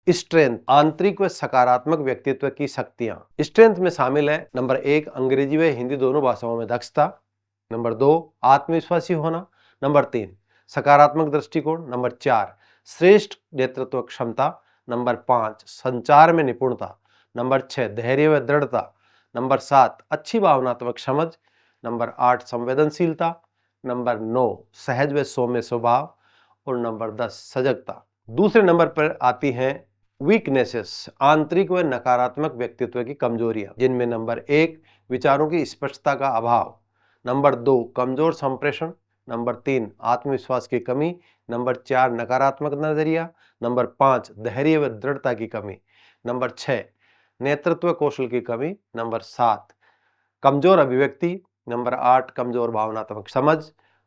Strength, आंतरिक व सकारात्मक व्यक्तित्व की शक्तियां। स्ट्रेंथ में शामिल है नंबर 1 अंग्रेजी व हिंदी दोनों भाषाओं में दक्षता, नंबर 2 आत्मविश्वासी होना, नंबर 3 सकारात्मक दृष्टिकोण, नंबर 4 श्रेष्ठ नेतृत्व क्षमता, नंबर 5 संचार में निपुणता, नंबर 6 धैर्य व दृढ़ता, नंबर 7 अच्छी भावनात्मक समझ, नंबर 8 संवेदनशीलता, नंबर 9 सहज व सौम्य स्वभाव और नंबर 10 सजगता। दूसरे नंबर पर आती हैं वीकनेसेस, आंतरिक व नकारात्मक व्यक्तित्व की कमजोरियां, जिनमें नंबर 1 विचारों की स्पष्टता का अभाव, नंबर 2 कमजोर संप्रेषण, नंबर 3 आत्मविश्वास की कमी, नंबर 4 नकारात्मक नजरिया, नंबर 5 धैर्य व दृढ़ता की कमी, नंबर 6 नेतृत्व कौशल की कमी, नंबर 7 कमजोर अभिव्यक्ति, नंबर 8 कमजोर भावनात्मक समझ,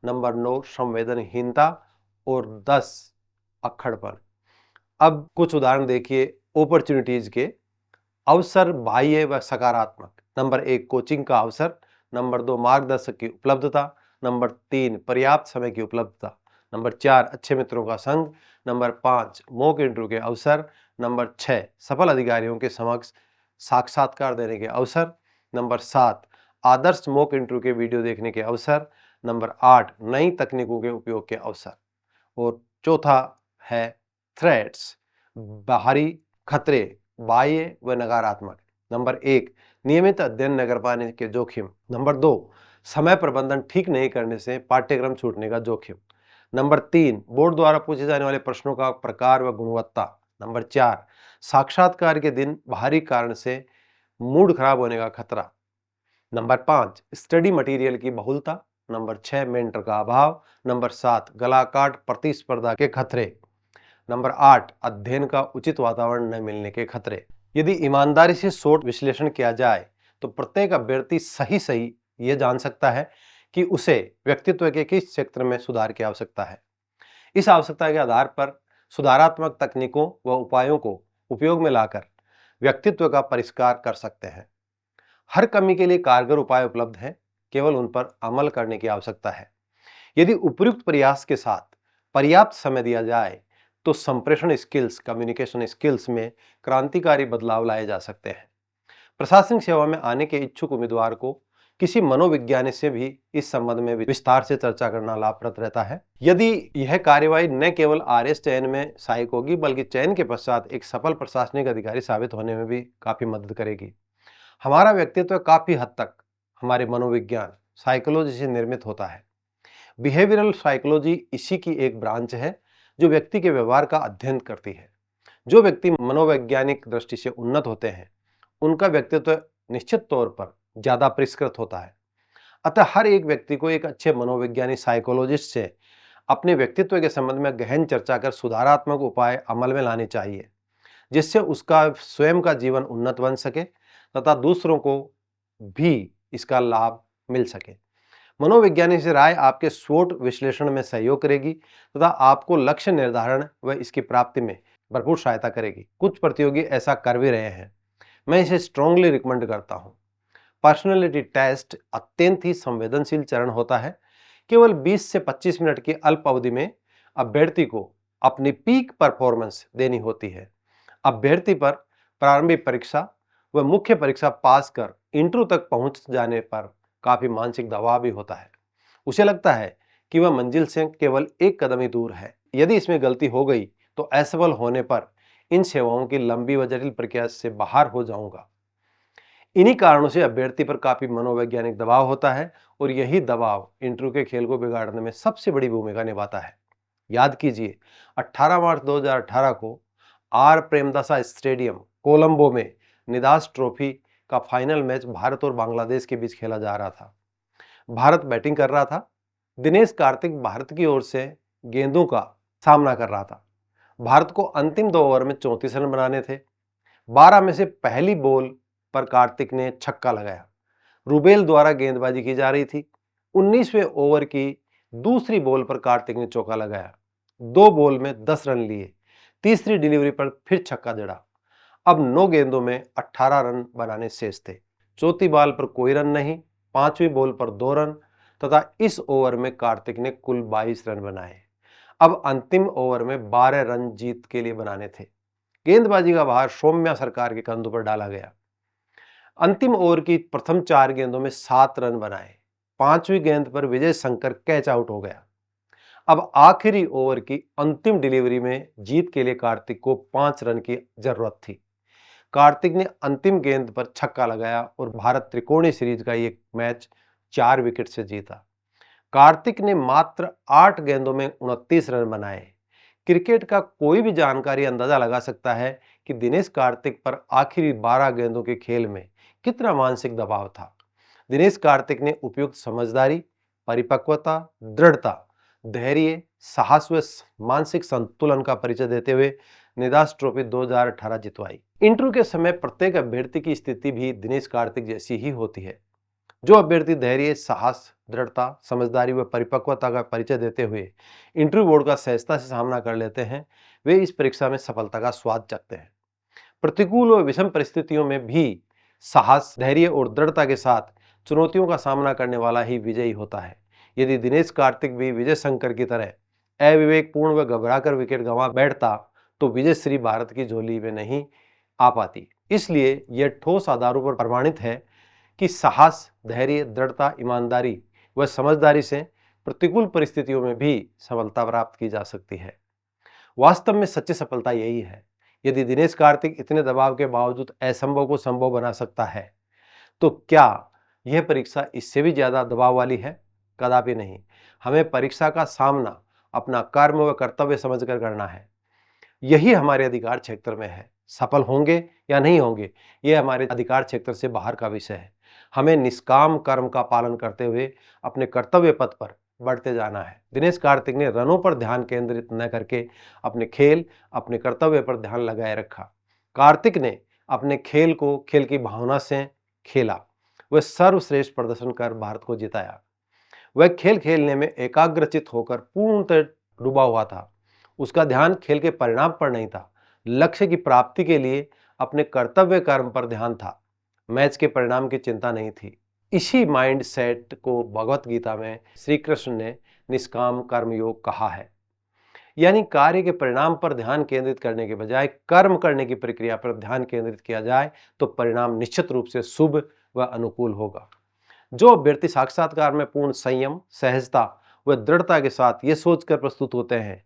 नंबर 9 संवेदनहीनता और 10 अक्खड़पन। अब कुछ उदाहरण देखिए अपॉर्चुनिटीज के। अवसर बाह्य व सकारात्मक, नंबर 1 कोचिंग का अवसर, नंबर 2 मार्गदर्शक की उपलब्धता, नंबर 3 पर्याप्त समय की उपलब्धता, नंबर 4 अच्छे मित्रों का संग, नंबर 5 मॉक इंटरव्यू के अवसर, नंबर 6 सफल अधिकारियों के समक्ष साक्षात्कार देने के अवसर, नंबर 7 आदर्श मॉक इंटरव्यू के वीडियो देखने के अवसर, नंबर 8 नई तकनीकों के उपयोग के अवसर और चौथा है थ्रेट्स, बाहरी खतरे बाह्य व नकारात्मक। नंबर 1 नियमित अध्ययन न कर पाने के जोखिम, नंबर 2 समय प्रबंधन ठीक नहीं करने से पाठ्यक्रम छूटने का जोखिम, नंबर 3 बोर्ड द्वारा पूछे जाने वाले प्रश्नों का प्रकार व गुणवत्ता, नंबर 4 साक्षात्कार के दिन बाहरी कारण से मूड खराब होने का खतरा, नंबर 5 स्टडी मटेरियल की बहुलता, नंबर 6 मेंटर का अभाव, नंबर 7 गलाकाट प्रतिस्पर्धा के खतरे, नंबर 8 अध्ययन का उचित वातावरण न मिलने के खतरे। यदि ईमानदारी से शोध विश्लेषण किया जाए तो प्रत्येक अभ्यर्थी सही यह जान सकता है कि उसे व्यक्तित्व के किस क्षेत्र में सुधार की आवश्यकता है। इस आवश्यकता के आधार पर सुधारात्मक तकनीकों व उपायों को उपयोग में लाकर व्यक्तित्व का परिष्कार कर सकते हैं। हर कमी के लिए कारगर उपाय उपलब्ध हैं, केवल उन पर अमल करने की आवश्यकता है। यदि उपयुक्त प्रयास के साथ पर्याप्त समय दिया जाए तो संप्रेषण स्किल्स, कम्युनिकेशन स्किल्स में क्रांतिकारी बदलाव लाए जा सकते हैं। प्रशासनिक सेवा में आने के इच्छुक उम्मीदवार को किसी मनोविज्ञानी से भी इस संबंध में विस्तार से चर्चा करना लाभप्रद रहता है। यदि यह कार्यवाही न केवल आरएस चयन में सहायक होगी बल्कि चयन के पश्चात एक सफल प्रशासनिक अधिकारी साबित होने में भी काफी मदद करेगी। हमारा व्यक्तित्व काफी हद तक हमारे मनोविज्ञान साइकोलॉजी से निर्मित होता है। बिहेवियरल साइकोलॉजी इसी की एक ब्रांच है जो व्यक्ति के व्यवहार का अध्ययन करती है। जो व्यक्ति मनोवैज्ञानिक दृष्टि से उन्नत होते हैं उनका व्यक्तित्व निश्चित तौर पर ज्यादा परिष्कृत होता है। अतः हर एक व्यक्ति को एक अच्छे मनोवैज्ञानिक साइकोलॉजिस्ट से अपने व्यक्तित्व के संबंध में गहन चर्चा कर सुधारात्मक उपाय अमल में लाने चाहिए, जिससे उसका स्वयं का जीवन उन्नत बन सके तथा दूसरों को भी इसका लाभ मिल सके। मनोविज्ञानी से राय आपके स्वोट विश्लेषण में सहयोग करेगी तथा आपको लक्ष्य निर्धारण व इसकी प्राप्ति में भरपूर सहायता करेगी। कुछ प्रतियोगी ऐसा कर भी रहे हैं, मैं इसे स्ट्रांगली रिकमेंड करता हूं। पर्सनालिटी टेस्ट अत्यंत ही संवेदनशील चरण होता है। केवल 20 से 25 मिनट की अल्प अवधि में अभ्यर्थी को अपनी पीक परफॉर्मेंस देनी होती है। अभ्यर्थी पर प्रारंभिक परीक्षा व मुख्य परीक्षा पास कर इंटरव्यू तक पहुंच जाने पर काफी मानसिक दबाव भी होता है। उसे लगता है कि वह मंजिल से केवल एक कदम ही दूर है। यदि इसमें गलती हो गई तो असफल होने पर इन सेवाओं की लंबी व जटिल प्रक्रिया से बाहर हो जाऊंगा। इन्हीं कारणों से अभ्यर्थी पर काफी मनोवैज्ञानिक दबाव होता है और यही दबाव इंटरव्यू के खेल को बिगाड़ने में सबसे बड़ी भूमिका निभाता है। याद कीजिए 18 मार्च 2018 को आर प्रेमदासा स्टेडियम कोलंबो में निदास ट्रॉफी का फाइनल मैच भारत और बांग्लादेश के बीच खेला जा रहा था। भारत बैटिंग कर रहा था। दिनेश कार्तिक भारत की ओर से गेंदों का सामना कर रहा था। भारत को अंतिम 2 ओवर में 34 रन बनाने थे। 12 में से पहली बॉल पर कार्तिक ने छक्का लगाया। रुबेल द्वारा गेंदबाजी की जा रही थी। 19वें ओवर की दूसरी बॉल पर कार्तिक ने चौका लगाया। 2 बॉल में 10 रन लिए। तीसरी डिलीवरी पर फिर छक्का जड़ा। अब 9 गेंदों में 18 रन बनाने शेष थे। चौथी बॉल पर कोई रन नहीं, 5वीं बॉल पर 2 रन तथा इस ओवर में कार्तिक ने कुल 22 रन बनाए। अब अंतिम ओवर में 12 रन जीत के लिए बनाने थे। गेंदबाजी का भार सौम्या सरकार के कंधों पर डाला गया। अंतिम ओवर की प्रथम 4 गेंदों में 7 रन बनाए। 5वीं गेंद पर विजय शंकर कैच आउट हो गया। अब आखिरी ओवर की अंतिम डिलीवरी में जीत के लिए कार्तिक को 5 रन की जरूरत थी। कार्तिक ने अंतिम गेंद पर छक्का लगाया और भारत त्रिकोणीय सीरीज का ये मैच 4 विकेट से जीता। कार्तिक ने मात्र 8 गेंदों में 29 रन बनाए। क्रिकेट का कोई भी जानकारी अंदाजा लगा सकता है कि दिनेश कार्तिक पर आखिरी 12 गेंदों के खेल में कितना मानसिक दबाव था। दिनेश कार्तिक ने उपयुक्त समझदारी, परिपक्वता, दृढ़ता, धैर्य, साहस व मानसिक संतुलन का परिचय देते हुए निदास ट्रॉफी 2018 जितवाई। इंटरव्यू के समय प्रत्येक अभ्यर्थी की स्थिति भी दिनेश कार्तिक जैसी ही होती है। जो अभ्यर्थी धैर्य, साहस, दृढ़ता, समझदारी व परिपक्वता का परिचय देते हुए इंटरव्यू बोर्ड का सहजता से सामना कर लेते हैं, वे इस परीक्षा में सफलता का स्वाद चखते हैं। प्रतिकूल व विषम परिस्थितियों में भी साहस, धैर्य और दृढ़ता के साथ चुनौतियों का सामना करने वाला ही विजयी होता है। यदि दिनेश कार्तिक भी विजय शंकर की तरह अविवेकपूर्ण व घबराकर विकेट गंवा बैठता तो विजय श्री भारत की झोली में नहीं आ पाती। इसलिए यह ठोस आधारों पर प्रमाणित है कि साहस, धैर्य, दृढ़ता, ईमानदारी व समझदारी से प्रतिकूल परिस्थितियों में भी सफलता प्राप्त की जा सकती है। वास्तव में सच्ची सफलता यही है। यदि दिनेश कार्तिक इतने दबाव के बावजूद असंभव को संभव बना सकता है, तो क्या यह परीक्षा इससे भी ज्यादा दबाव वाली है? कदापि नहीं। हमें परीक्षा का सामना अपना कर्म व कर्तव्य समझकर करना है। यही हमारे अधिकार क्षेत्र में है। सफल होंगे या नहीं होंगे, यह हमारे अधिकार क्षेत्र से बाहर का विषय है। हमें निष्काम कर्म का पालन करते हुए अपने कर्तव्य पथ पर बढ़ते जाना है। दिनेश कार्तिक ने रनों पर ध्यान केंद्रित न करके अपने खेल, अपने कर्तव्य पर ध्यान लगाए रखा। कार्तिक ने अपने खेल को खेल की भावना से खेला। वह सर्वश्रेष्ठ प्रदर्शन कर भारत को जिताया। वह खेल खेलने में एकाग्रचित होकर पूर्णतः डूबा हुआ था। उसका ध्यान खेल के परिणाम पर नहीं था, लक्ष्य की प्राप्ति के लिए अपने कर्तव्य कर्म पर ध्यान था। मैच के परिणाम की चिंता नहीं थी। इसी माइंड सेट को भगवत गीता में श्री कृष्ण ने निष्काम कर्म योग कहा है। यानी कार्य के परिणाम पर ध्यान केंद्रित करने के बजाय कर्म करने की प्रक्रिया पर ध्यान केंद्रित किया जाए तो परिणाम निश्चित रूप से शुभ व अनुकूल होगा। जो अभ्यर्थी साक्षात्कार में पूर्ण संयम, सहजता व दृढ़ता के साथ ये सोचकर प्रस्तुत होते हैं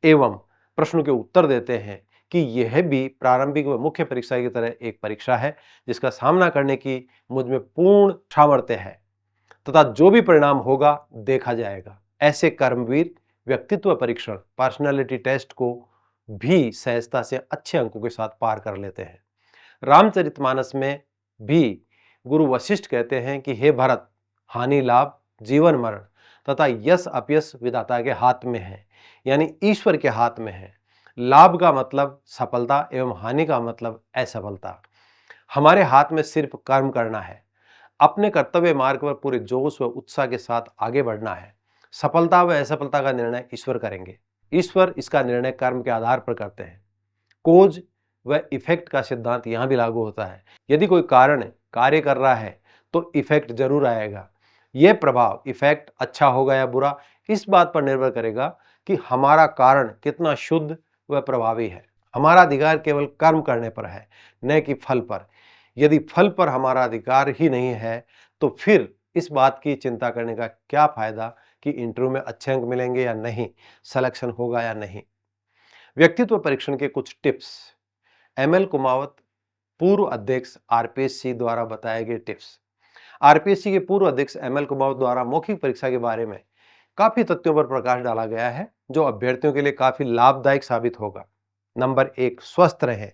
एवं प्रश्नों के उत्तर देते हैं कि यह भी प्रारंभिक व मुख्य परीक्षा की तरह एक परीक्षा है जिसका सामना करने की मुझ में पूर्ण सामर्थ्य है तथा जो भी परिणाम होगा देखा जाएगा, ऐसे कर्मवीर व्यक्तित्व परीक्षण, पर्सनालिटी टेस्ट को भी सहजता से अच्छे अंकों के साथ पार कर लेते हैं। रामचरितमानस में भी गुरु वशिष्ठ कहते हैं कि हे भरत, हानि लाभ, जीवन मरण तथा यश अपयश विधाता के हाथ में है, यानी ईश्वर के हाथ में है। लाभ का मतलब सफलता एवं हानि का मतलब असफलता। हमारे हाथ में सिर्फ कर्म करना है, अपने कर्तव्य मार्ग पर पूरे जोश व उत्साह के साथ आगे बढ़ना है। सफलता व असफलता का निर्णय ईश्वर करेंगे। ईश्वर इसका निर्णय कर्म के आधार पर करते हैं। कोज व इफेक्ट का सिद्धांत यहां भी लागू होता है। यदि कोई कारण कार्य कर रहा है तो इफेक्ट जरूर आएगा। यह प्रभाव, इफेक्ट अच्छा होगा या बुरा, इस बात पर निर्भर करेगा कि हमारा कारण कितना शुद्ध व प्रभावी है। हमारा अधिकार केवल कर्म करने पर है, न कि फल पर। यदि फल पर हमारा अधिकार ही नहीं है तो फिर इस बात की चिंता करने का क्या फायदा कि इंटरव्यू में अच्छे अंक मिलेंगे या नहीं, सिलेक्शन होगा या नहीं। व्यक्तित्व परीक्षण के कुछ टिप्स। एमएल कुमावत, पूर्व अध्यक्ष आरपीएससी द्वारा बताए गए टिप्स। आरपीएससी के पूर्व अध्यक्ष एमएल कुमावत द्वारा मौखिक परीक्षा के बारे में काफी तथ्यों पर प्रकाश डाला गया है जो अभ्यर्थियों के लिए काफी लाभदायक साबित होगा। नंबर 1, स्वस्थ रहें।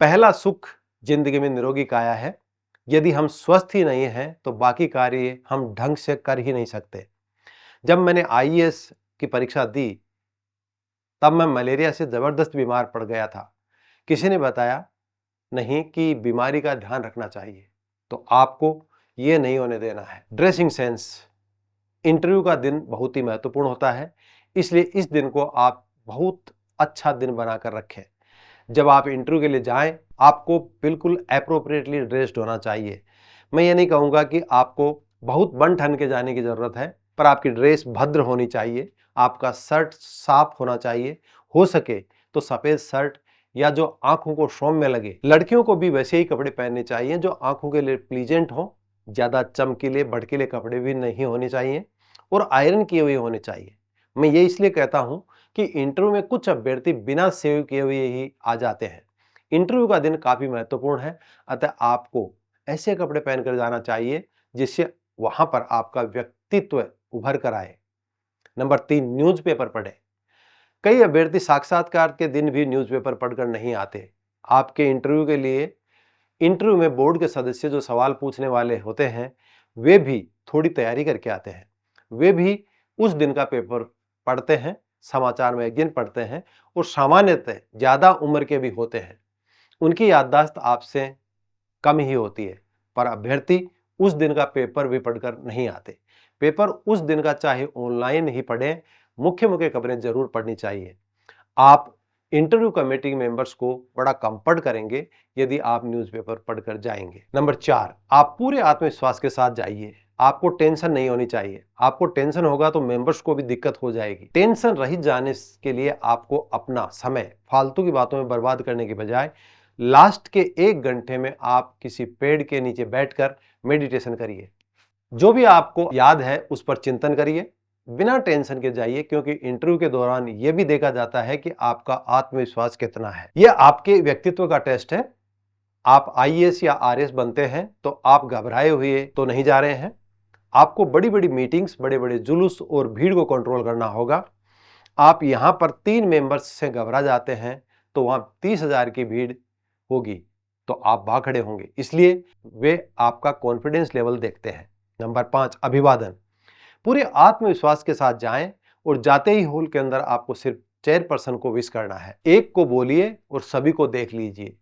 पहला सुख जिंदगी में निरोगी काया है। यदि हम स्वस्थ ही नहीं हैं तो बाकी कार्य हम ढंग से कर ही नहीं सकते। जब मैंने आईएएस की परीक्षा दी तब मैं मलेरिया से जबरदस्त बीमार पड़ गया था। किसी ने बताया नहीं कि बीमारी का ध्यान रखना चाहिए, तो आपको ये नहीं होने देना है। Dressing sense. इंटरव्यू का दिन बहुत ही महत्वपूर्ण होता है, इसलिए इस दिन को आप बहुत अच्छा दिन बनाकर रखें। जब आप इंटरव्यू के लिए जाएं, आपको बिल्कुल एप्रोप्रिएटली ड्रेस्ड होना चाहिए। मैं ये नहीं कहूँगा कि आपको बहुत बन ठन के जाने की ज़रूरत है, पर आपकी ड्रेस भद्र होनी चाहिए। आपका शर्ट साफ होना चाहिए। हो सके तो सफ़ेद शर्ट या जो आंखों को सौम्य लगे। लड़कियों को भी वैसे ही कपड़े पहनने चाहिए जो आंखों के लिए प्लीजेंट हो, ज्यादा चमकीले भड़कीले कपड़े भी नहीं होने चाहिए और आयरन किए हुए होने चाहिए। मैं ये इसलिए कहता हूं कि इंटरव्यू में कुछ अभ्यर्थी बिना सेव किए हुए ही आ जाते हैं। इंटरव्यू का दिन काफी महत्वपूर्ण है, अतः आपको ऐसे कपड़े पहनकर जाना चाहिए जिससे वहां पर आपका व्यक्तित्व उभर कर आए। नंबर 3, न्यूज़पेपर पढ़ें। कई अभ्यर्थी साक्षात्कार के दिन भी न्यूज़पेपर पढ़कर नहीं आते। आपके इंटरव्यू के लिए इंटरव्यू में बोर्ड के सदस्य जो सवाल पूछने वाले होते हैं, वे भी थोड़ी तैयारी करके आते हैं। वे भी उस दिन का पेपर पढ़ते हैं, समाचार मैगजीन पढ़ते हैं और सामान्यतः ज्यादा उम्र के भी होते हैं। उनकी याददाश्त आपसे कम ही होती है, पर अभ्यर्थी उस दिन का पेपर भी पढ़कर नहीं आते। पेपर उस दिन का चाहे ऑनलाइन ही पढ़ें, मुख्य मुख्य खबरें जरूर पढ़नी चाहिए। आप इंटरव्यू कमेटी मेंबर्स को बड़ा कंफर्ट करेंगे यदि आप न्यूज़पेपर पढ़कर जाएंगे। नंबर 4, आप पूरे आत्मविश्वास के साथ जाइए। आपको टेंशन नहीं होनी चाहिए। आपको टेंशन होगा तो मेंबर्स को भी दिक्कत हो जाएगी। टेंशन रहित जाने के लिए आपको अपना समय फालतू की बातों में बर्बाद करने के बजाय लास्ट के 1 घंटे में आप किसी पेड़ के नीचे बैठकर मेडिटेशन करिए। जो भी आपको याद है उस पर चिंतन करिए। बिना टेंशन के जाइए, क्योंकि इंटरव्यू के दौरान यह भी देखा जाता है कि आपका आत्मविश्वास कितना है। यह आपके व्यक्तित्व का टेस्ट है। आप आईएएस या आरएस बनते हैं तो आप घबराए हुए तो नहीं जा रहे हैं। आपको बड़ी बड़ी मीटिंग्स, बड़े बड़े जुलूस और भीड़ को कंट्रोल करना होगा। आप यहां पर 3 मेंबर्स से घबरा जाते हैं तो वहां 30,000 की भीड़ होगी तो आप भाग खड़े होंगे, इसलिए वे आपका कॉन्फिडेंस लेवल देखते हैं। नंबर 5, अभिवादन। पूरे आत्मविश्वास के साथ जाएं और जाते ही हॉल के अंदर आपको सिर्फ चेयरपर्सन को विश करना है। एक को बोलिए और सभी को देख लीजिए।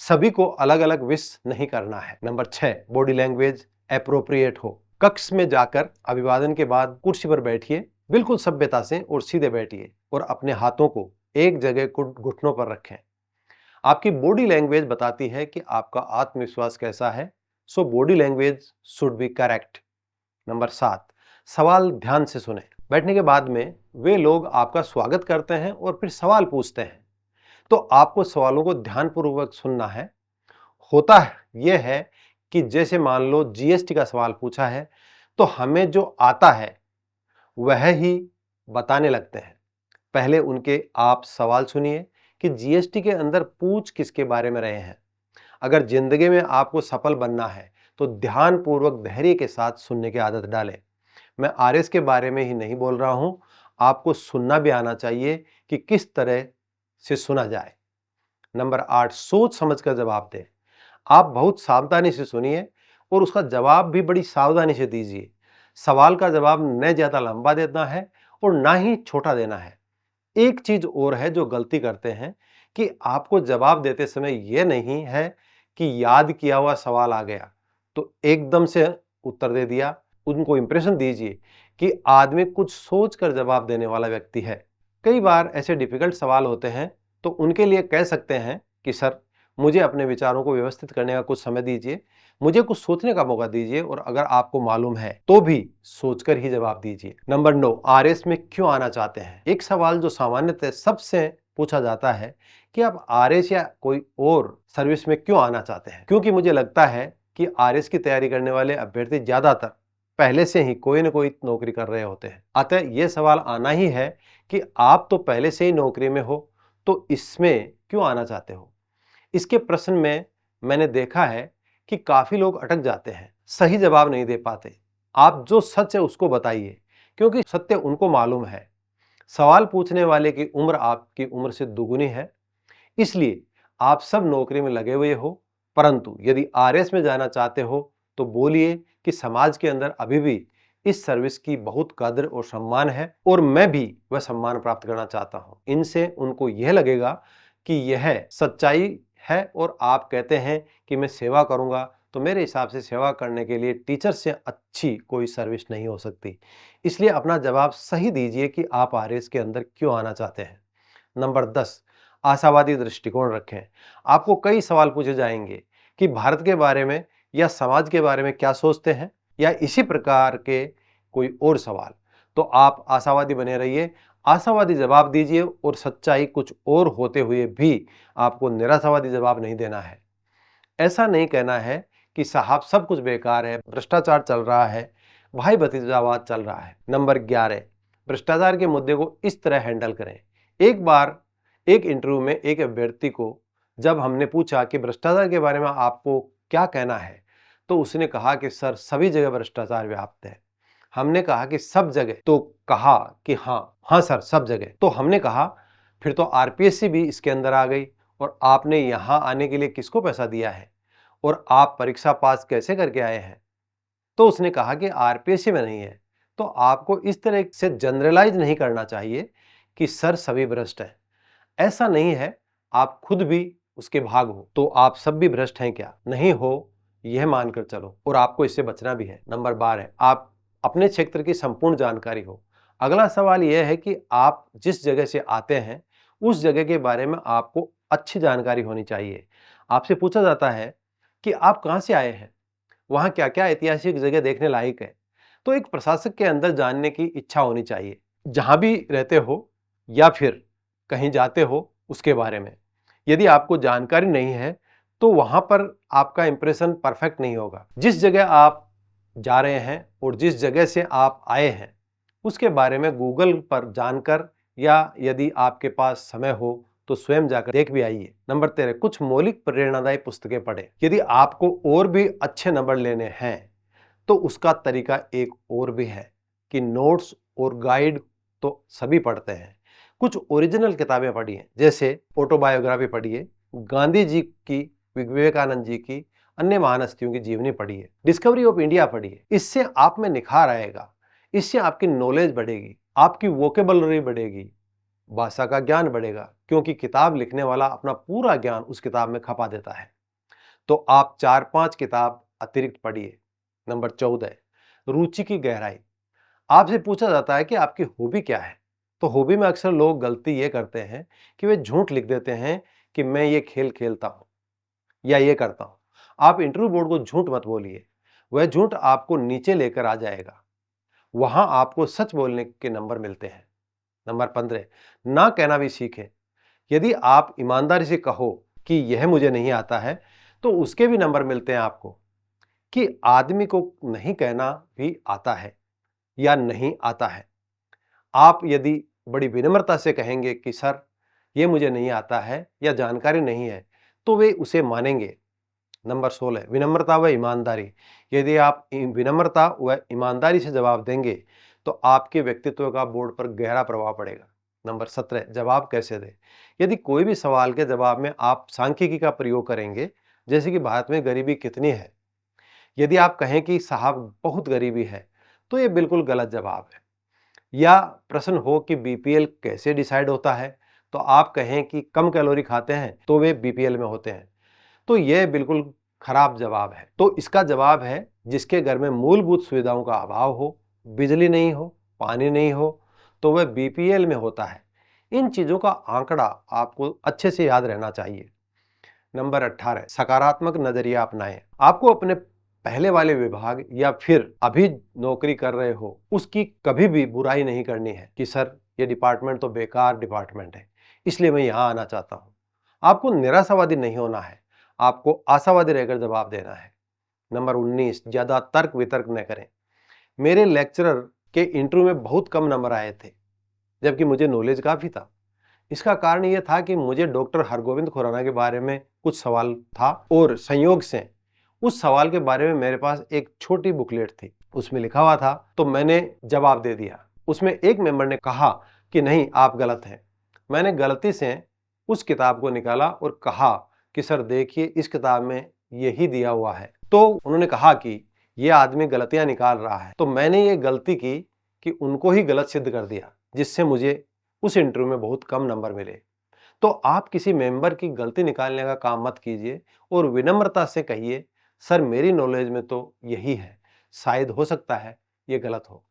सभी को अलग अलग विश नहीं करना है। नंबर 6, बॉडी लैंग्वेज एप्रोप्रिएट हो। कक्ष में जाकर अभिवादन के बाद कुर्सी पर बैठिए, बिल्कुल सभ्यता से और सीधे बैठिए और अपने हाथों को एक जगह घुटनों पर रखें। आपकी बॉडी लैंग्वेज बताती है कि आपका आत्मविश्वास कैसा है, so body language should be correct. Number 7, सवाल ध्यान से सुने। बैठने के बाद में वे लोग आपका स्वागत करते हैं और फिर सवाल पूछते हैं, तो आपको सवालों को ध्यानपूर्वक सुनना है। होता यह है कि जैसे मान लो जीएसटी का सवाल पूछा है तो हमें जो आता है वह ही बताने लगते हैं। पहले उनके आप सवाल सुनिए कि जीएसटी के अंदर पूछ किसके बारे में रहे हैं। अगर जिंदगी में आपको सफल बनना है तो ध्यानपूर्वक धैर्य के साथ सुनने की आदत डालें। मैं आरएस के बारे में ही नहीं बोल रहा हूं, आपको सुनना भी आना चाहिए कि किस तरह से सुना जाए। नंबर 8, सोच समझकर जवाब दें। आप बहुत सावधानी से सुनिए और उसका जवाब भी बड़ी सावधानी से दीजिए। सवाल का जवाब न ज्यादा लंबा देना है और ना ही छोटा देना है। एक चीज और है जो गलती करते हैं कि आपको जवाब देते समय यह नहीं है कि याद किया हुआ सवाल आ गया तो एकदम से उत्तर दे दिया। उनको इंप्रेशन दीजिए कि आदमी कुछ सोचकर जवाब देने वाला व्यक्ति है। कई बार ऐसे डिफिकल्ट सवाल होते हैं तो उनके लिए कह सकते हैं कि सर, मुझे अपने विचारों को व्यवस्थित करने का कुछ समय दीजिए, मुझे कुछ सोचने का मौका दीजिए और अगर आपको मालूम है तो भी सोचकर ही जवाब दीजिए। नंबर 9, आरएस में क्यों आना चाहते हैं। एक सवाल जो सामान्यतः सबसे पूछा जाता है कि आप आरएस या कोई और सर्विस में क्यों आना चाहते हैं। क्योंकि मुझे लगता है कि आरएस की तैयारी करने वाले अभ्यर्थी ज्यादातर पहले से ही कोई न कोई नौकरी कर रहे होते हैं। अतः यह सवाल आना ही है कि आप तो पहले से ही नौकरी में हो तो इसमें क्यों आना चाहते हो। इसके प्रश्न में मैंने देखा है कि काफी लोग अटक जाते हैं, सही जवाब नहीं दे पाते। आप जो सच है उसको बताइए, क्योंकि सत्य उनको मालूम है। सवाल पूछने वाले की उम्र आपकी उम्र से दुगुनी है, इसलिए आप सब नौकरी में लगे हुए हो, परंतु यदि आरएस में जाना चाहते हो तो बोलिए कि समाज के अंदर अभी भी इस सर्विस की बहुत कद्र और सम्मान है और मैं भी वह सम्मान प्राप्त करना चाहता हूं। इनसे उनको यह लगेगा कि यह सच्चाई है और आप कहते हैं कि मैं सेवा करूंगा, तो मेरे हिसाब से सेवा करने के लिए टीचर से अच्छी कोई सर्विस नहीं हो सकती। इसलिए अपना जवाब सही दीजिए कि आप आरएस के अंदर क्यों आना चाहते हैं। नंबर 10, आशावादी दृष्टिकोण रखें। आपको कई सवाल पूछे जाएंगे कि भारत के बारे में या समाज के बारे में क्या सोचते हैं या इसी प्रकार के कोई और सवाल, तो आप आशावादी बने रहिए। आशावादी जवाब दीजिए और सच्चाई कुछ और होते हुए भी आपको निराशावादी जवाब नहीं देना है। ऐसा नहीं कहना है कि साहब सब कुछ बेकार है, भ्रष्टाचार चल रहा है, भाई भतीजावाद चल रहा है। नंबर 11, भ्रष्टाचार के मुद्दे को इस तरह हैंडल करें। एक बार एक इंटरव्यू में एक अभ्यर्थी को जब हमने पूछा कि भ्रष्टाचार के बारे में आपको क्या कहना है, तो उसने कहा कि सर सभी जगह भ्रष्टाचार व्याप्त है। हमने कहा कि सब जगह, तो कहा कि हाँ सर सब जगह। तो हमने कहा फिर तो आरपीएससी भी इसके अंदर आ गई, और आपने यहां आने के लिए किसको पैसा दिया है और आप परीक्षा पास कैसे करके आए हैं? तो उसने कहा कि आरपीएससी में नहीं है। तो आपको इस तरह से जनरलाइज नहीं करना चाहिए कि सर सभी भ्रष्ट हैं। ऐसा नहीं है, आप खुद भी उसके भाग हो, तो आप सब भी भ्रष्ट हैं क्या? नहीं हो, यह मानकर चलो, और आपको इससे बचना भी है। नंबर 12, आप अपने क्षेत्र की संपूर्ण जानकारी हो। अगला सवाल यह है कि आप जिस जगह से आते हैं उस जगह के बारे में आपको अच्छी जानकारी होनी चाहिए। आपसे पूछा जाता है कि आप कहां से आए हैं, वहां क्या क्या ऐतिहासिक जगह देखने लायक है। तो एक प्रशासक के अंदर जानने की इच्छा होनी चाहिए, जहां भी रहते हो या फिर कहीं जाते हो उसके बारे में। यदि आपको जानकारी नहीं है तो वहां पर आपका इंप्रेशन परफेक्ट नहीं होगा। जिस जगह आप जा रहे हैं और जिस जगह से आप आए हैं उसके बारे में गूगल पर जानकर, या यदि आपके पास समय हो तो स्वयं जाकर देख भी आइए। नंबर 13, कुछ मौलिक प्रेरणादायी पुस्तकें पढ़ें। यदि आपको और भी अच्छे नंबर लेने हैं तो उसका तरीका एक और भी है कि नोट्स और गाइड तो सभी पढ़ते हैं, कुछ ओरिजिनल किताबें पढ़िए, जैसे ऑटोबायोग्राफी पढ़िए, गांधी जी की, विवेकानंद जी की, अन्य महान हस्तियों की जीवनी पढ़िए, डिस्कवरी ऑफ इंडिया पढ़िए। इससे आप में निखार आएगा, इससे आपकी नॉलेज बढ़ेगी, आपकी वोकेबलरी बढ़ेगी, भाषा का ज्ञान बढ़ेगा, क्योंकि किताब लिखने वाला अपना पूरा ज्ञान उस किताब में खपा देता है। तो आप 4-5 किताब अतिरिक्त पढ़िए। नंबर 14, रुचि की गहराई। आपसे पूछा जाता है कि आपकी हॉबी क्या है, तो हॉबी में अक्सर लोग गलती ये करते हैं कि वे झूठ लिख देते हैं कि मैं ये खेल खेलता हूं या ये करता हूं। आप इंटरव्यू बोर्ड को झूठ मत बोलिए, वह झूठ आपको नीचे लेकर आ जाएगा। वहां आपको सच बोलने के नंबर मिलते हैं। नंबर 15, ना कहना भी सीखें। यदि आप ईमानदारी से कहो कि यह मुझे नहीं आता है तो उसके भी नंबर मिलते हैं आपको। कि आदमी को नहीं कहना भी आता है या नहीं आता है। आप यदि बड़ी विनम्रता से कहेंगे कि सर ये मुझे नहीं आता है या जानकारी नहीं है, तो वे उसे मानेंगे। नंबर 16, विनम्रता व ईमानदारी। यदि आप विनम्रता व ईमानदारी से जवाब देंगे तो आपके व्यक्तित्व का बोर्ड पर गहरा प्रभाव पड़ेगा। नंबर 17, जवाब कैसे दें। यदि कोई भी सवाल के जवाब में आप सांख्यिकी का प्रयोग करेंगे, जैसे कि भारत में गरीबी कितनी है, यदि आप कहें कि साहब बहुत गरीबी है, तो ये बिल्कुल गलत जवाब है। या प्रश्न हो कि बीपीएल कैसे डिसाइड होता है, तो आप कहें कि कम कैलोरी खाते हैं तो वे बीपीएल में होते हैं, तो यह बिल्कुल खराब जवाब है। तो इसका जवाब है जिसके घर में मूलभूत सुविधाओं का अभाव हो, बिजली नहीं हो, पानी नहीं हो, तो वह बीपीएल में होता है। इन चीजों का आंकड़ा आपको अच्छे से याद रहना चाहिए। नंबर 18, सकारात्मक नजरिया अपनाएं। आपको अपने पहले वाले विभाग या फिर अभी नौकरी कर रहे हो उसकी कभी भी बुराई नहीं करनी है कि सर ये डिपार्टमेंट तो बेकार डिपार्टमेंट है, इसलिए मैं यहां आना चाहता हूं। आपको निराशावादी नहीं होना है, आपको आशावादी रहकर जवाब देना है। नंबर 19, ज्यादा तर्क वितर्क न करें। मेरे लेक्चरर के इंटरव्यू में बहुत कम नंबर आए थे, जबकि मुझे नॉलेज काफी था। इसका कारण यह था कि मुझे डॉक्टर हरगोविंद खुराना के बारे में कुछ सवाल था, और संयोग से उस सवाल के बारे में मेरे पास एक छोटी बुकलेट थी, उसमें लिखा हुआ था, तो मैंने जवाब दे दिया। उसमें एक मेंबर ने कहा कि नहीं आप गलत हैं। मैंने गलती से उस किताब को निकाला और कहा कि सर देखिए इस किताब में यही दिया हुआ है। तो उन्होंने कहा कि यह आदमी गलतियां निकाल रहा है। तो मैंने ये गलती की कि उनको ही गलत सिद्ध कर दिया, जिससे मुझे उस इंटरव्यू में बहुत कम नंबर मिले। तो आप किसी मेंबर की गलती निकालने का काम मत कीजिए और विनम्रता से कहिए सर मेरी नॉलेज में तो यही है, शायद हो सकता है ये गलत हो।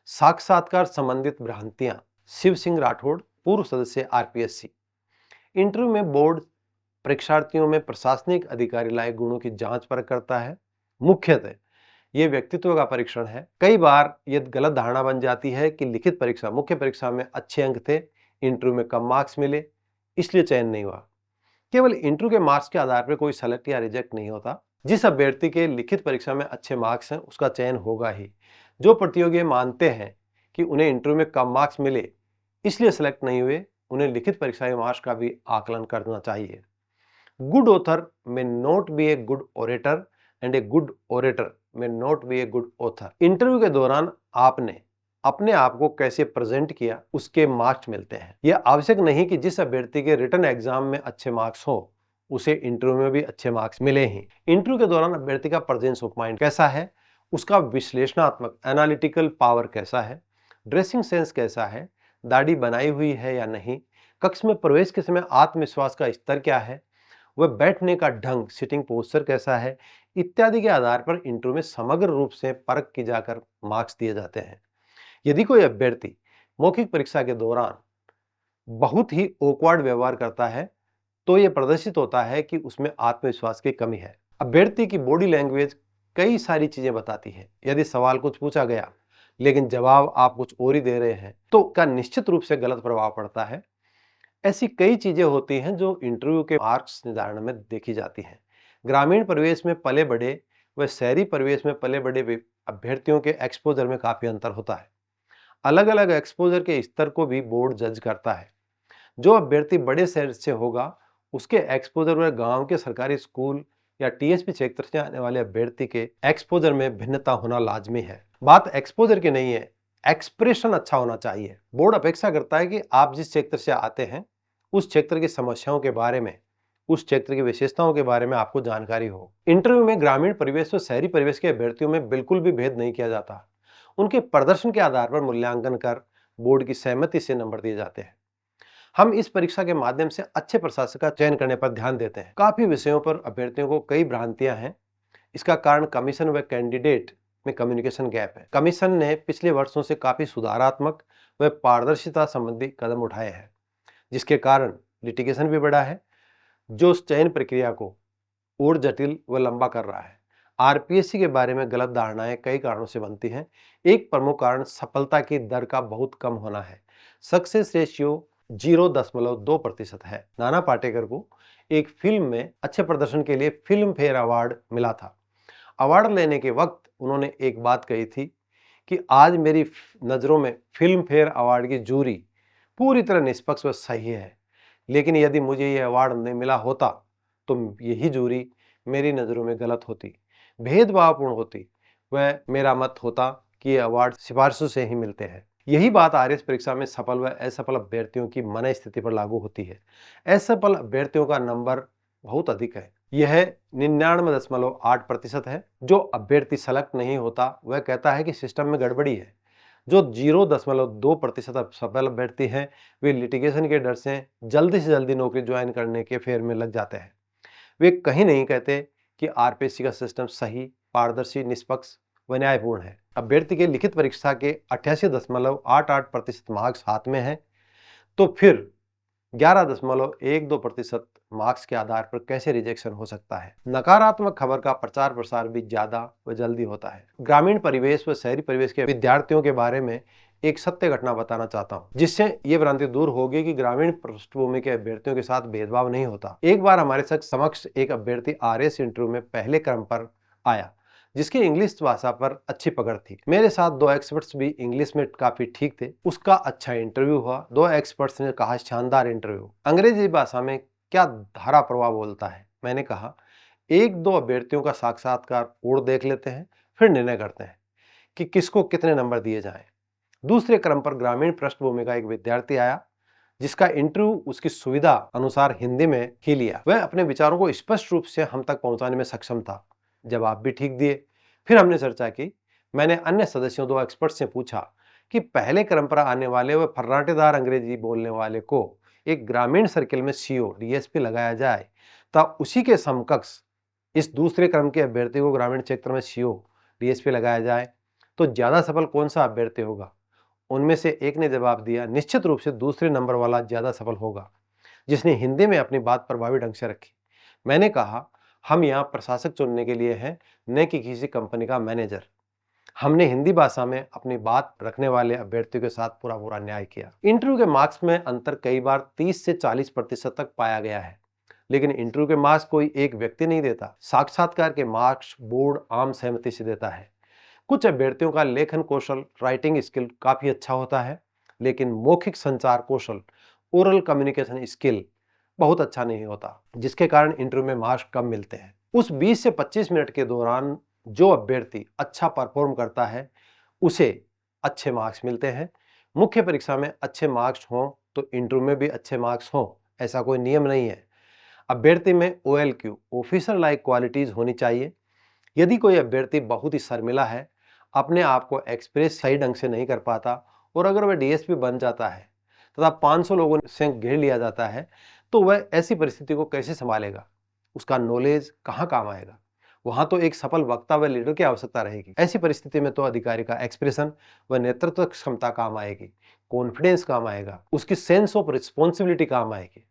साक्षात्कार संबंधित भ्रांतियां। शिव सिंह राठौड़, पूर्व सदस्य आरपीएससी। इंटरव्यू में बोर्ड परीक्षार्थियों में प्रशासनिक अधिकारी लायक गुणों की जांच परख करता है। मुख्यतः ये व्यक्तित्व का परीक्षण है। कई बार ये गलत धारणा बन जाती है कि लिखित परीक्षा, मुख्य परीक्षा में अच्छे अंक थे, इंटरव्यू में कम मार्क्स मिले, इसलिए चयन नहीं हुआ। केवल इंटरव्यू के मार्क्स के आधार पर कोई सेलेक्ट या रिजेक्ट नहीं होता। जिस अभ्यर्थी के लिखित परीक्षा में अच्छे मार्क्स हैं, उसका चयन होगा ही। जो प्रतियोगी मानते हैं कि उन्हें इंटरव्यू में कम मार्क्स मिले इसलिए सेलेक्ट नहीं हुए, उन्हें लिखित परीक्षा के मार्क्स का भी आकलन करना चाहिए। Good author may not be a good orator and a good orator may not be a good author। Interview के दौरान आपने अपने आप को कैसे प्रेजेंट किया, उसके मार्क्स मिलते हैं। यह आवश्यक नहीं कि जिस अभ्यर्थी के रिटन एग्जाम में अच्छे मार्क्स हो उसे इंटरव्यू में भी अच्छे मार्क्स मिले ही। इंटरव्यू के दौरान अभ्यर्थी का प्रेजेंस ऑफ माइंड कैसा है, उसका विश्लेषणात्मक एनालिटिकल पावर कैसा है, ड्रेसिंग सेंस कैसा है, दाढ़ी बनाई हुई है या नहीं, कक्ष में प्रवेश के समय आत्मविश्वास का स्तर क्या है, वह बैठने का ढंग, सिटिंग पोस्चर कैसा है, इत्यादि के आधार पर इंटरव्यू में समग्र रूप से परख की जाकर मार्क्स दिए जाते हैं। यदि कोई अभ्यर्थी मौखिक परीक्षा के दौरान बहुत ही ऑकवर्ड व्यवहार करता है तो यह प्रदर्शित होता है कि उसमें आत्मविश्वास की कमी है। अभ्यर्थी की बॉडी लैंग्वेज कई सारी चीजें बताती है। यदि सवाल कुछ पूछा गया लेकिन जवाब आप कुछ और ही दे रहे हैं तो का निश्चित रूप से गलत प्रभाव पड़ता है। ऐसी कई चीजें होती हैं जो इंटरव्यू के मार्क्स निर्धारण में देखी जाती हैं। ग्रामीण परिवेश में पले बढ़े व शहरी परिवेश में पले बढ़े अभ्यर्थियों के एक्सपोजर में काफी अंतर होता है। अलग अलग एक्सपोजर के स्तर को भी बोर्ड जज करता है। जो अभ्यर्थी बड़े शहर से होगा उसके एक्सपोजर व गांव के सरकारी स्कूल या टीएसपी क्षेत्र से आने वाले अभ्यर्थी के एक्सपोजर में भिन्नता होना लाजमी है। बात एक्सपोजर की नहीं है, एक्सप्रेशन अच्छा होना चाहिए। बोर्ड अपेक्षा करता है कि आप जिस क्षेत्र से आते हैं उस क्षेत्र की समस्याओं के बारे में, उस क्षेत्र की विशेषताओं के बारे में आपको जानकारी हो। इंटरव्यू में ग्रामीण परिवेश और शहरी परिवेश के अभ्यर्थियों में बिल्कुल भी भेद नहीं किया जाता। उनके प्रदर्शन के आधार पर मूल्यांकन कर बोर्ड की सहमति से नंबर दिए जाते हैं। हम इस परीक्षा के माध्यम से अच्छे प्रशासक का चयन करने पर ध्यान देते हैं। काफी विषयों पर अभ्यर्थियों को कई भ्रांतियां हैं। इसका कारण कमीशन व कैंडिडेट में कम्युनिकेशन गैप है। कमीशन ने पिछले वर्षों से काफी सुधारात्मक व पारदर्शिता संबंधी कदम उठाए हैं, जिसके कारण लिटिगेशन भी बढ़ा है, जो चयन प्रक्रिया को और जटिल व लंबा कर रहा है। आरपीएससी के बारे में गलत धारणाएं कई कारणों से बनती हैं। एक प्रमुख कारण सफलता की दर का बहुत कम होना है। सक्सेस रेशियो 0.2% है। नाना पाटेकर को एक फिल्म में अच्छे प्रदर्शन के लिए फिल्म फेयर अवार्ड मिला था। अवार्ड लेने के वक्त उन्होंने एक बात कही थी कि आज मेरी नजरों में फिल्म फेयर अवार्ड की जूरी पूरी तरह निष्पक्ष व सही है, लेकिन यदि मुझे यह अवार्ड नहीं मिला होता तो यही जूरी मेरी नजरों में गलत होती, भेदभावपूर्ण होती, वह मेरा मत होता कि ये अवार्ड सिफारिशों से ही मिलते हैं। यही बात आरएस परीक्षा में सफल व असफल अभ्यर्थियों की मन स्थिति पर लागू होती है। असफल अभ्यर्थियों का नंबर बहुत अधिक है, यह 99.8% है। जो अभ्यर्थी सेलेक्ट नहीं होता वह कहता है कि सिस्टम में गड़बड़ी है। जो 0.2% सफल अभ्यर्थी हैं वे लिटिगेशन के डर से जल्दी नौकरी ज्वाइन करने के फेर में लग जाते हैं। वे कहीं नहीं कहते कि आरपीएससी का सिस्टम सही, पारदर्शी, निष्पक्ष व न्यायपूर्ण है। अभ्यर्थी के लिखित परीक्षा के 88.88% मार्क्स हाथ में है तो फिर 11.12% मार्क्स के आधार पर कैसे रिजेक्शन हो सकता है। नकारात्मक खबर का प्रचार प्रसार भी ज्यादा व जल्दी होता है। ग्रामीण परिवेश व शहरी परिवेश के विद्यार्थियों के बारे में एक सत्य घटना बताना चाहता हूं, जिससे ये भ्रांति दूर होगी कि ग्रामीण पृष्ठभूमि के अभ्यर्थियों के साथ भेदभाव नहीं होता। एक बार हमारे समक्ष एक अभ्यर्थी आरएस इंटरव्यू में पहले क्रम पर आया, जिसकी इंग्लिश भाषा पर अच्छी पकड़ थी। मेरे साथ 2 एक्सपर्ट्स भी इंग्लिश में काफी ठीक थे। उसका अच्छा इंटरव्यू हुआ। 2 एक्सपर्ट्स ने कहा शानदार इंटरव्यू। अंग्रेजी भाषा में क्या धारा प्रवाह बोलता है? मैंने कहा 1-2 अभ्यर्थियों का साक्षात्कार और देख लेते हैं, फिर निर्णय करते हैं कि किसको कितने नंबर दिए जाएं। दूसरे क्रम पर ग्रामीण पृष्ठभूमि का एक विद्यार्थी आया, जिसका इंटरव्यू उसकी सुविधा अनुसार हिंदी में ही लिया। वह अपने विचारों को स्पष्ट रूप से हम तक पहुंचाने में सक्षम था। जवाब भी ठीक दिए। फिर हमने चर्चा की। मैंने अन्य सदस्यों 2 एक्सपर्ट से पूछा कि पहले क्रम पर आने वाले व फर्राटेदार अंग्रेजी बोलने वाले को एक ग्रामीण सर्किल में सीओ डीएसपी लगाया जाए तब उसी के समकक्ष इस दूसरे क्रम के अभ्यर्थी को ग्रामीण क्षेत्र में सीओ डीएसपी लगाया जाए तो ज्यादा सफल कौन सा अभ्यर्थी होगा? उनमें से एक ने जवाब दिया, निश्चित रूप से दूसरे नंबर वाला ज्यादा सफल होगा, जिसने हिंदी में अपनी बात प्रभावी ढंग से रखी। मैंने कहा, हम यहाँ प्रशासक चुनने के लिए हैं, न कि किसी कंपनी का मैनेजर। हमने हिंदी भाषा में अपनी बात रखने वाले अभ्यर्थियों के साथ पूरा पूरा न्याय किया। इंटरव्यू के मार्क्स में अंतर कई बार 30 से 40% तक पाया गया है, लेकिन इंटरव्यू के मार्क्स कोई एक व्यक्ति नहीं देता। साक्षात्कार के मार्क्स बोर्ड आम सहमति से देता है। कुछ अभ्यर्थियों का लेखन कौशल, राइटिंग स्किल काफी अच्छा होता है, लेकिन मौखिक संचार कौशल, ओरल कम्युनिकेशन स्किल बहुत अच्छा नहीं होता, जिसके कारण इंटरव्यू में मार्क्स कम मिलते हैं। उस 20 से 25 मिनट के दौरान जो अभ्यर्थी अच्छा परफॉर्म करता है उसे अच्छे मार्क्स मिलते हैं। मुख्य परीक्षा में अच्छे मार्क्स हों तो इंटरव्यू में भी अच्छे मार्क्स हों, ऐसा कोई नियम नहीं है। अभ्यर्थी में OLQ, ऑफिसर लाइक क्वालिटीज होनी चाहिए। यदि कोई अभ्यर्थी बहुत ही शर्मिला है, अपने आप को एक्सप्रेस सही ढंग से नहीं कर पाता और अगर वह DSP बन जाता है तथा 500 लोगों से घेर लिया जाता है, तो वह ऐसी परिस्थिति को कैसे संभालेगा? उसका नॉलेज कहाँ काम आएगा? वहां तो एक सफल वक्ता व लीडर की आवश्यकता रहेगी। ऐसी परिस्थिति में तो अधिकारी का एक्सप्रेशन व नेतृत्व क्षमता काम आएगी, कॉन्फिडेंस काम आएगा, उसकी सेंस ऑफ रिस्पॉन्सिबिलिटी काम आएगी,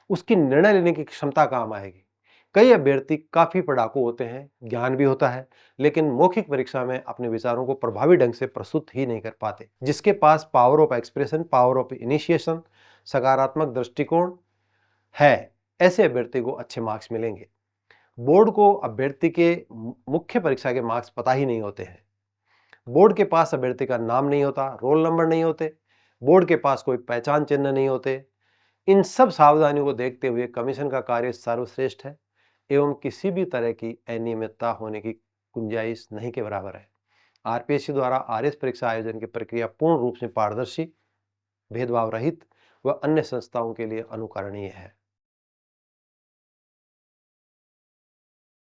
उसकी निर्णय लेने की क्षमता काम आएगी। कई अभ्यर्थी काफी पढ़ाकू होते हैं, ज्ञान भी होता है, लेकिन मौखिक परीक्षा में अपने विचारों को प्रभावी ढंग से प्रस्तुत ही नहीं कर पाते। जिसके पास power of expression, power of initiation, सकारात्मक दृष्टिकोण है, ऐसे अभ्यर्थी को अच्छे मार्क्स मिलेंगे। बोर्ड को अभ्यर्थी के मुख्य परीक्षा के मार्क्स पता ही नहीं होते हैं। बोर्ड के पास अभ्यर्थी का नाम नहीं होता, रोल नंबर नहीं होते, बोर्ड के पास कोई पहचान चिन्ह नहीं होते। इन सब सावधानियों को देखते हुए कमीशन का कार्य सर्वश्रेष्ठ है एवं किसी भी तरह की अनियमितता होने की गुंजाइश नहीं के बराबर है। RPSC द्वारा RS परीक्षा आयोजन की प्रक्रिया पूर्ण रूप से पारदर्शी, भेदभाव रहित व अन्य संस्थाओं के लिए अनुकरणीय है।